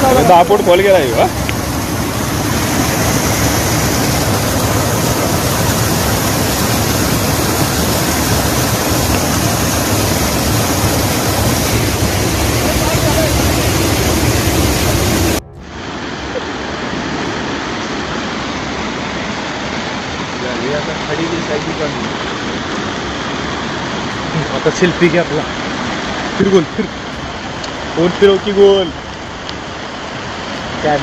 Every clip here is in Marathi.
10 फूट खोल गेला आहे. आता सेल्फी घे आपला. फिर गोल फिर गोल फिरव की गोल. काय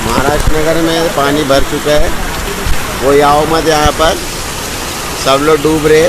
महाराष्ट्र नगर में पानी भर चुका है. वो आओ मत यहाँ पर, सब लोग डूब रहे.